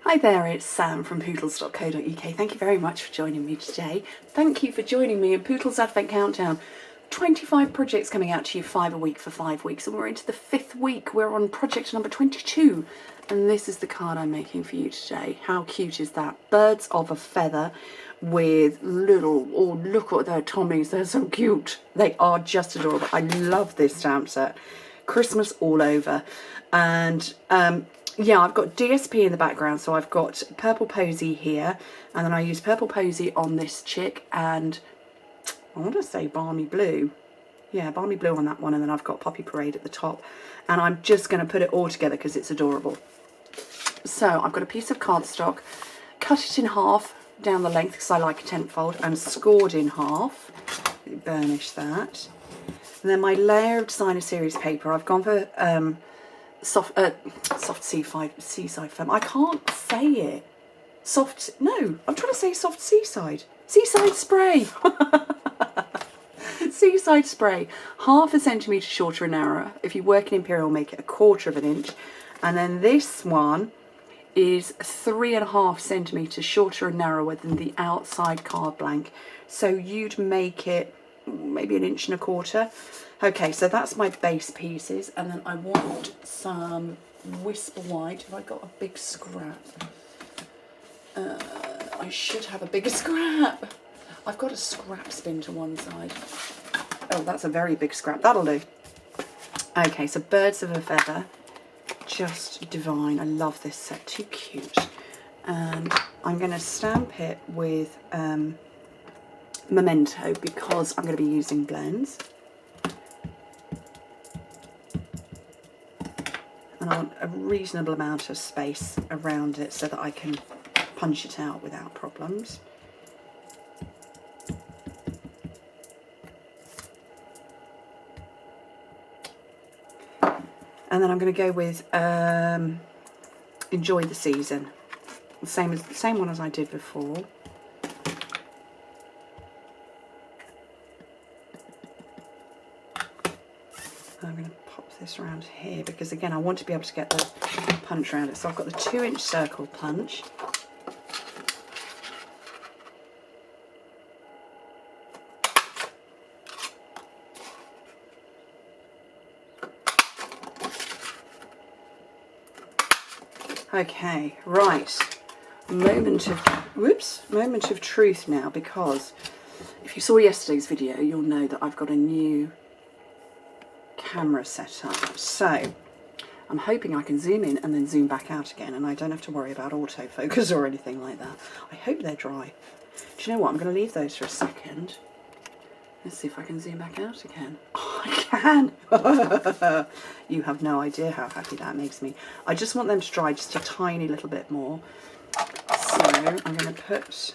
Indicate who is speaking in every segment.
Speaker 1: Hi there, it's Sam from Pootles.co.uk. Thank you very much for joining me today. Thank you for joining me in Pootles Advent Countdown. 25 projects coming out to you, 5 a week for 5 weeks, and we're into the 5th week. We're on project number 22, and this is the card I'm making for you today. How cute is that? Birds of a feather with little, oh look at their tummies, they're so cute. They are just adorable. I love this stamp set. Christmas all over. And yeah, I've got DSP in the background, so I've got Purple Posy here, and then I use Purple Posy on this chick, and I want to say Balmy Blue. Yeah, Balmy Blue on that one, and then I've got Poppy Parade at the top, and I'm just going to put it all together because it's adorable. So I've got a piece of cardstock, cut it in half down the length because I like a tent fold, and scored in half. Burnish that. And then my layered designer series paper, I've gone for soft seaside foam. I can't say it. No, I'm trying to say soft seaside spray. Seaside spray, 1/2 centimetre shorter and narrower. If you work in Imperial, make it 1/4 of an inch. And then this one is 3.5 centimetres shorter and narrower than the outside card blank. So you'd make it maybe 1.25 inches. Okay, so that's my base pieces, and then I want some Whisper White. Have I got a big scrap? I should have a bigger scrap. I've got a scrap spin to one side. Oh, that's a very big scrap. That'll do. Okay, so Birds of a Feather. Just divine. I love this set. Too cute. And I'm going to stamp it with Memento because I'm going to be using blends. And I want a reasonable amount of space around it so that I can punch it out without problems. And then I'm going to go with Enjoy the Season, the same one as I did before. I'm going to pop this around here because again I want to be able to get the punch around it. So I've got the 2-inch circle punch. Okay, right. Moment of truth now, because if you saw yesterday's video, you'll know that I've got a new camera set up. So I'm hoping I can zoom in and then zoom back out again, and I don't have to worry about autofocus or anything like that. I hope they're dry. Do you know what? I'm going to leave those for a second. Let's see if I can zoom back out again. Oh, I can! You have no idea how happy that makes me. I just want them to dry just a tiny little bit more. So I'm going to put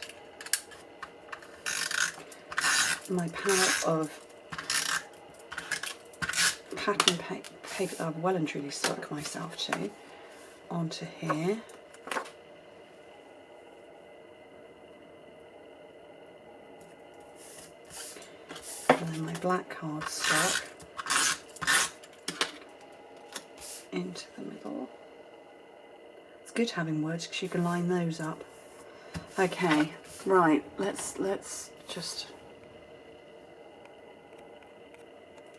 Speaker 1: my palette of pattern paper that I've well and truly stuck myself to onto here. And then my black cardstock into the middle. It's good having words because you can line those up. Okay, right, let's just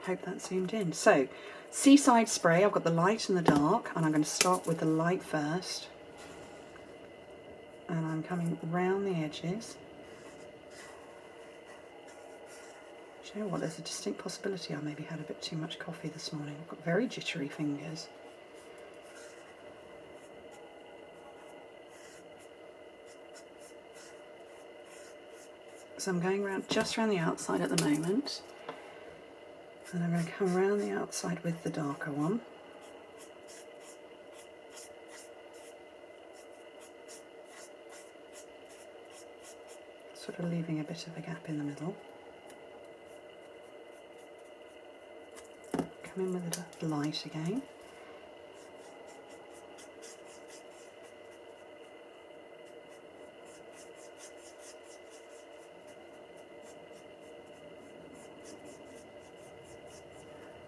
Speaker 1: hope that zoomed in. So, Seaside Spray, I've got the light and the dark, and I'm going to start with the light first. And I'm coming round the edges. Do you know what, there's a distinct possibility I maybe had a bit too much coffee this morning. I've got very jittery fingers. So I'm going around just around the outside at the moment. And I'm going to come around the outside with the darker one. Sort of leaving a bit of a gap in the middle. Come in with the light again.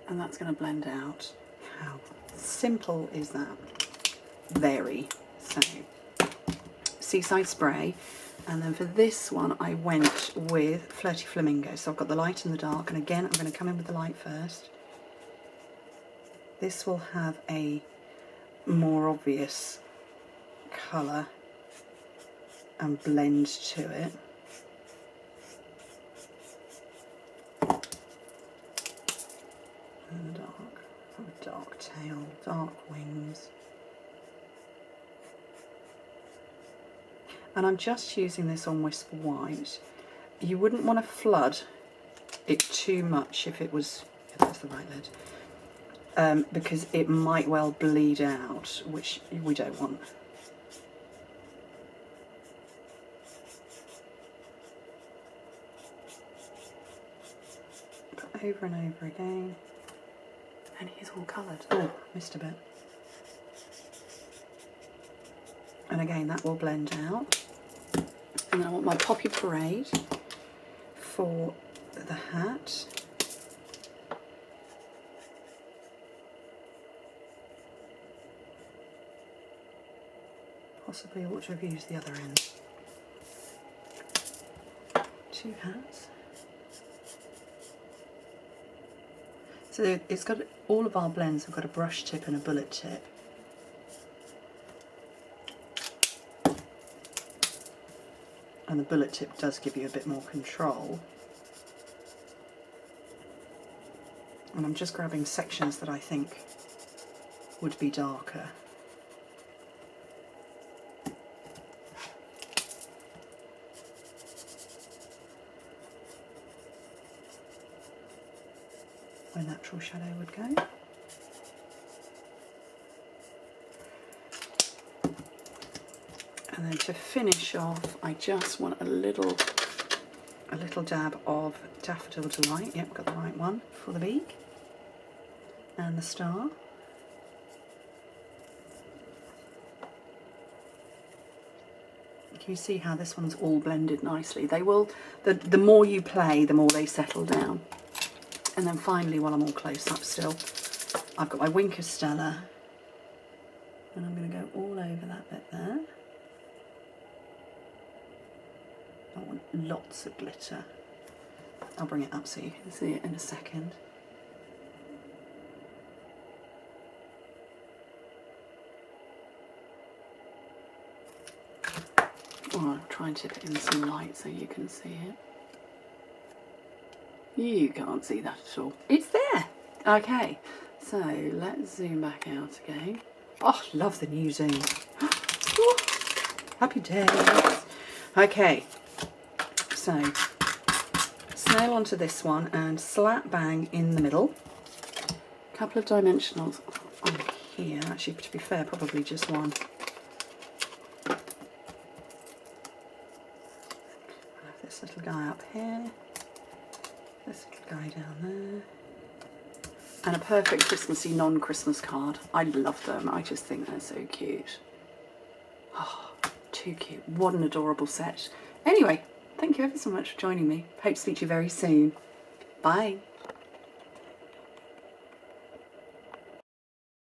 Speaker 1: And that's going to blend out. How simple is that? Very. So Seaside Spray. And then for this one, I went with Flirty Flamingo. So I've got the light and the dark. And again, I'm going to come in with the light first. This will have a more obvious colour and blend to it. And the dark tail, dark wings. And I'm just using this on Whisper White. You wouldn't want to flood it too much if that's the right lid, because it might well bleed out, which we don't want. But over and over again. And he's all coloured. Oh, missed a bit. And again, that will blend out. And then I want my Poppy Parade for the hat. Possibly ought to have used the other end. 2 hats. So it's got, all of our blends have got a brush tip and a bullet tip. And the bullet tip does give you a bit more control. And I'm just grabbing sections that I think would be darker. Where natural shadow would go. And then to finish off, I just want a little dab of Daffodil Delight. Yep, got the right one for the beak and the star. Can you see how this one's all blended nicely? They will, the more you play, the more they settle down. And then finally, while I'm all close up still, I've got my Wink of Stella, and I'm going to go all over that bit there. I want lots of glitter. I'll bring it up so you can see it in a second. Oh, I'll try and tip it in some light so you can see it. You can't see that at all. It's there! Okay, so let's zoom back out again. Oh, love the new zoom. Happy days. Okay, so snail onto this one and slap bang in the middle. A couple of dimensionals on here. Actually, to be fair, probably just one. I'll have this little guy up here. This little guy down there. And a perfect Christmassy non-Christmas card. I love them. I just think they're so cute. Oh, too cute. What an adorable set. Anyway, thank you ever so much for joining me. Hope to speak to you very soon. Bye.